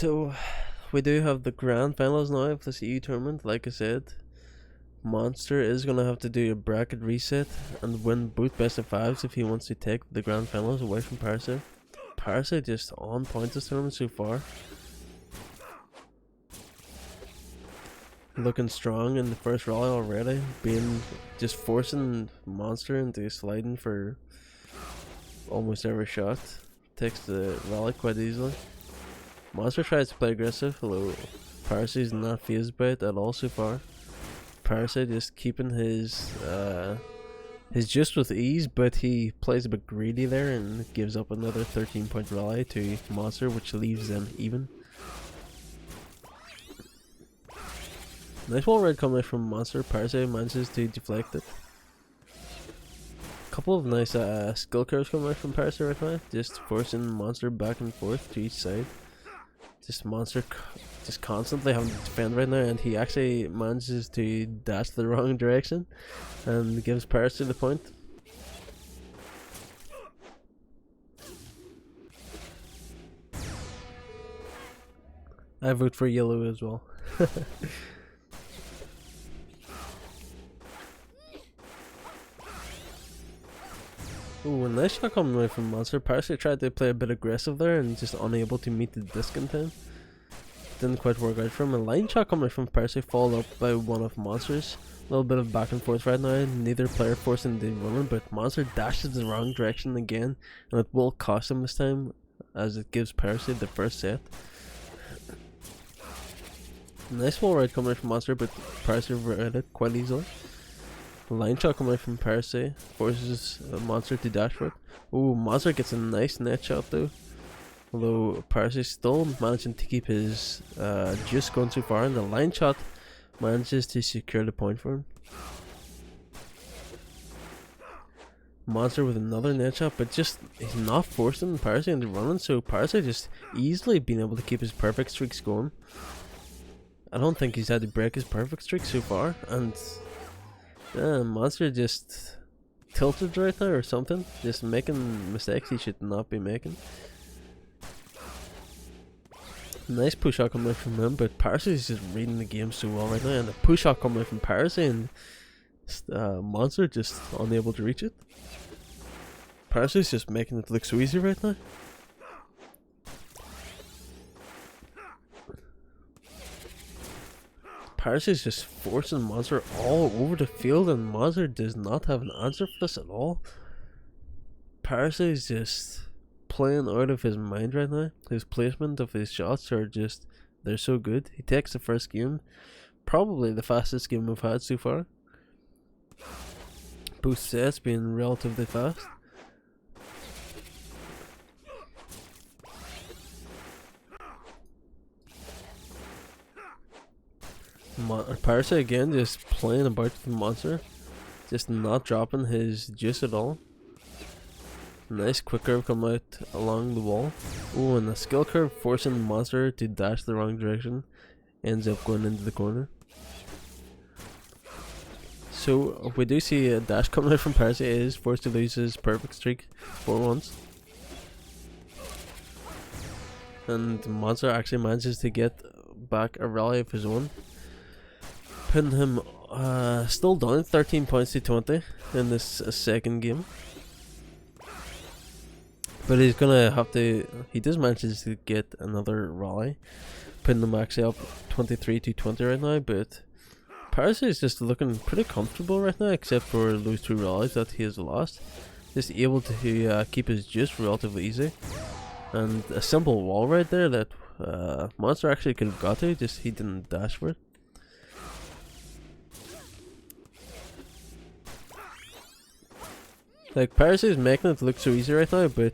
So we do have the grand finals now of this EU tournament. Like I said, Monster is gonna have to do a bracket reset and win both best of fives if he wants to take the grand finals away from Parasite. Parasite just on point this tournament so far. Looking strong in the first rally already, being just forcing Monster into sliding for almost every shot. Takes the rally quite easily. Monster tries to play aggressive, although Parasite's not fazed by it at all so far. Parasite just keeping his juice with ease, but he plays a bit greedy there and gives up another 13-point rally to Monster, which leaves them even. Nice wall red coming from Monster. Parasite manages to deflect it. Couple of nice skill curves coming out from Parasite right now, just forcing Monster back and forth to each side. Just Monster just constantly having to defend right now, and he actually manages to dash the wrong direction and gives Parasite the point. I vote for yellow as well. Ooh, a nice shot coming away from Monster. Parasite tried to play a bit aggressive there and just unable to meet the disc in time. Didn't quite work out for him. A line shot coming from Parasite followed up by one of Monster's. A little bit of back and forth right now. Neither player forcing the running, but Monster dashes the wrong direction again, and it will cost him this time as it gives Parasite the first set. Nice wall ride coming from Monster, but Parasite read it quite easily. Line shot coming from Parasite forces Monster to dash for it. Ooh, Monster gets a nice net shot though. Although Parasite still managing to keep his juice going too far, and the line shot manages to secure the point for him. Monster with another net shot, but just he's not forcing Parasite into running, so Parasite just easily being able to keep his perfect streaks going. I don't think he's had to break his perfect streak so far, and Monster just tilted right now or something, just making mistakes he should not be making. Nice push shot coming from him, but Parasite is just reading the game so well right now, and the push shot coming from Parasite, and Monster just unable to reach it. Parasite is just making it look so easy right now. Parasite is just forcing Monster all over the field, and Monster does not have an answer for this at all. Parasite is just playing out of his mind right now. His placement of his shots are just, they're so good. He takes the first game, probably the fastest game we've had so far. Both sets being relatively fast. Parasite again just playing about with the Monster, just not dropping his juice at all. Nice quick curve come out along the wall. Ooh, and a skill curve forcing Monster to dash the wrong direction, ends up going into the corner. So we do see a dash coming out from Parasite. He is forced to lose his perfect streak for once, and Monster actually manages to get back a rally of his own, putting him still down 13 points to 20 in this second game. But he's gonna have to, he does manage to get another rally, putting him actually up 23 to 20 right now, but Parasite is just looking pretty comfortable right now, except for those two rallies that he has lost. Just able to keep his juice relatively easy. And a simple wall right there that Monster actually could have got to, just he didn't dash for it. Like, Parasite is making it look so easy right now, but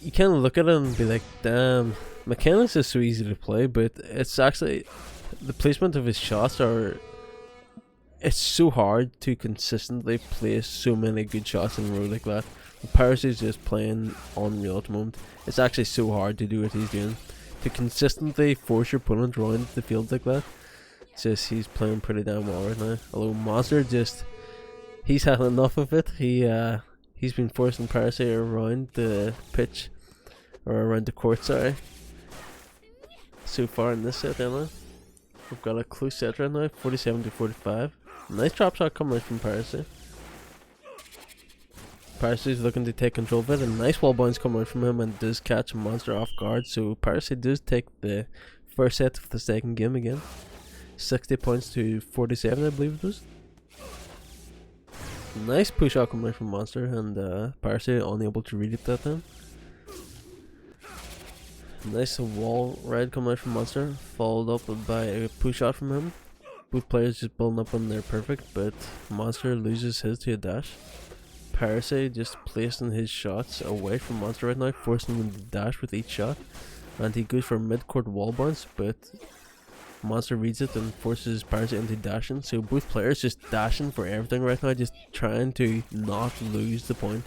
you kind of look at it and be like, damn, mechanics is so easy to play, but it's actually, the placement of his shots are, it's so hard to consistently place so many good shots in a row like that. Parasite is just playing unreal at the moment. It's actually so hard to do what he's doing, to consistently force your opponent around the field like that. It's just, he's playing pretty damn well right now. Although Monster just, he's had enough of it. He's been forcing Parasite around the pitch, or around the court, sorry. so far in this set anyway. We've got a close set right now, 47 to 45. Nice drop shot coming out from Parasite. Parasite's looking to take control of it, and nice wall bounce coming out from him, and does catch Monster off guard. So Parasite does take the first set of the second game again. 60 points to 47, I believe it was. Nice push out coming out from Monster, and Parasite unable to read it that time. Nice wall ride coming out from Monster, followed up by a push out from him. Both players just building up on their perfect, but Monster loses his to a dash. Parasite just placing his shots away from Monster right now, forcing him to dash with each shot. And he goes for a mid-court wall bounce, but Monster reads it and forces Parasite into dashing. So both players just dashing for everything right now, just trying to not lose the point.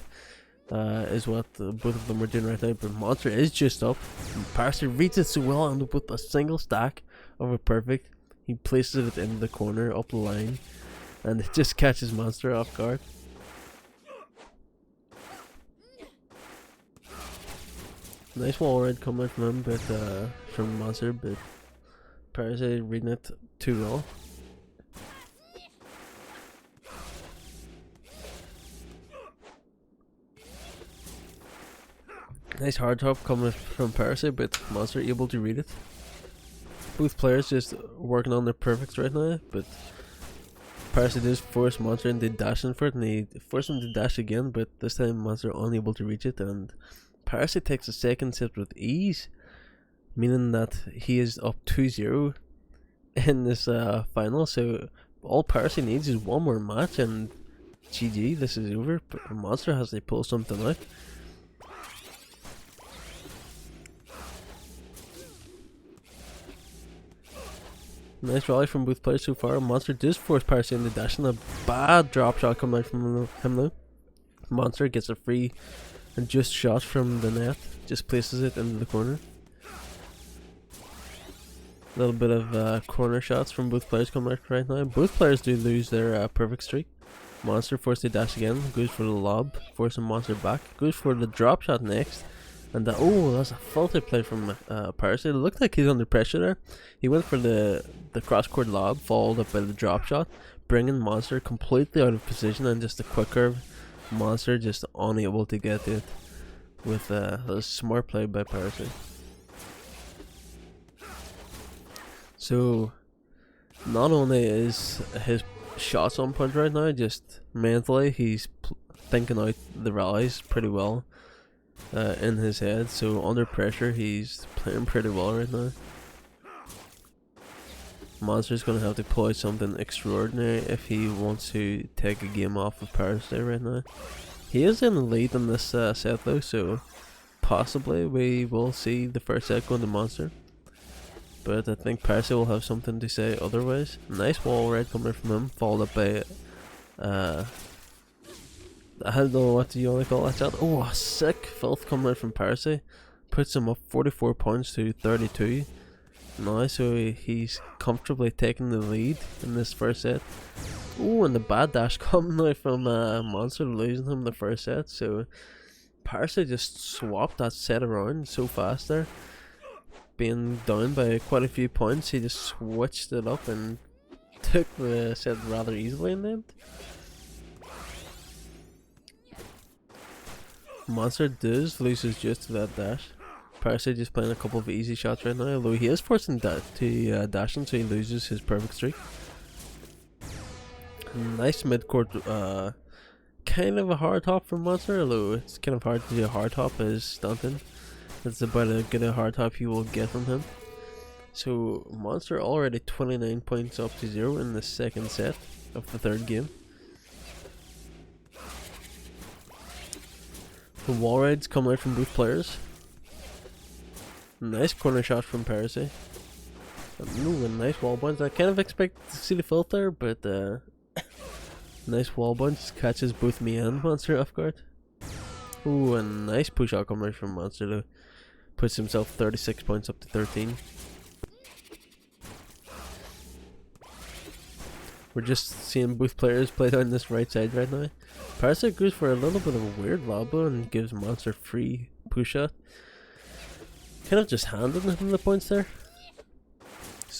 Is what both of them are doing right now, but Monster is just up. Parasite reads it so well, and with a single stack of a perfect, he places it in the corner up the line, and it just catches Monster off guard. Nice wall ride coming from him, but from Monster, but Parasite reading it too well. Nice hard top coming from Parasite, but Monster able to read it. Both players just working on their perfects right now, but Parasite does force Monster into dashing for it, and he forces him to dash again, but this time Monster unable to reach it, and Parasite takes a second set with ease, meaning that he is up 2-0 in this final. So all Parasite needs is one more match, and GG, this is over. But Monster has to pull something out. Nice rally from both players so far. Monster does force Parasite into dashing. A bad drop shot coming out from him though. Monster gets a free and just shot from the net. Just places it into the corner. A little bit of corner shots from both players coming out right now. Both players do lose their perfect streak. Monster forced to dash again. Goes for the lob. Forcing Monster back. Goes for the drop shot next. And oh, that's a faulty play from Parasite. It looked like he's under pressure there. He went for the cross-court lob, followed up by the drop shot, bringing Monster completely out of position, and just a quick curve. Monster just unable to get it with a smart play by Parasite. So, not only is his shots on point right now, just mentally he's thinking out the rallies pretty well. In his head, so under pressure he's playing pretty well right now. Monster's gonna have to pull out something extraordinary if he wants to take a game off of Parasite right now. He is in the lead in this set though, so possibly we will see the first set going to Monster. But I think Parasite will have something to say otherwise. Nice wall ride coming from him, followed up by I don't know what you want to call that shot. Oh, sick filth coming out from Parasite. Puts him up 44 points to 32 now, so he's comfortably taking the lead in this first set. Oh, and the bad dash coming out from Monster, losing him the first set. So Parasite just swapped that set around so fast there. Being down by quite a few points, he just switched it up and took the set rather easily in the end. Monster does loses just to that dash. Parasite just playing a couple of easy shots right now, although he is forcing to dashing, so he loses his perfect streak. Nice mid-court, kind of a hard top from Monster, although it's kind of hard to do a hard top as stunting. That's about as good a hard top you will get from him. So Monster already 29 points up to 0 in the second set of the third game. The wall rides come out from both players. Nice corner shot from Parasite. Ooh, a nice wall bounce. I kind of expect to see the filth there, but nice wall bounce catches both me and Monster off guard. Ooh, a nice push out coming out from Monster though. Puts himself 36 points up to 13. We're just seeing both players play down this right side right now. Parasite goes for a little bit of a weird lob and gives Monster free push shot. Kind of just handed him the points there.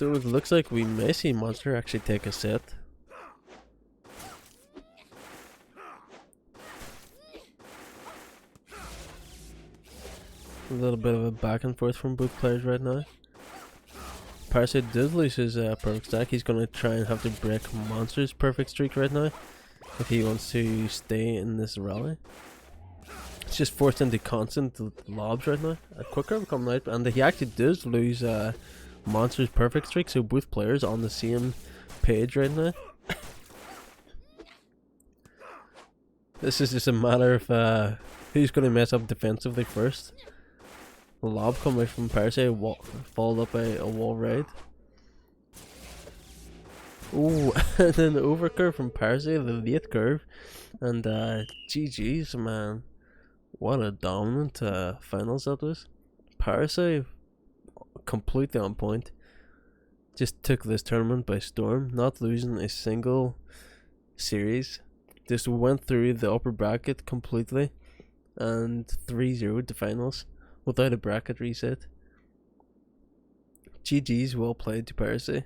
So it looks like we may see Monster actually take a set. A little bit of a back and forth from both players right now. Parasite does lose his perfect stack. He's gonna try and have to break Monster's perfect streak right now if he wants to stay in this rally. It's just forced into constant lobs right now. A quick curve coming out, and he actually does lose Monster's perfect streak, so both players on the same page right now. This is just a matter of who's going to mess up defensively first. The lob coming from Parasite, followed up by a wall raid. Ooh, and then the overcurve from Parasite, the late curve. And GG's, man. What a dominant finals that was. Parasite, completely on point. Just took this tournament by storm, not losing a single series. Just went through the upper bracket completely and 3-0 to finals without a bracket reset. GG's, well played to Parasite.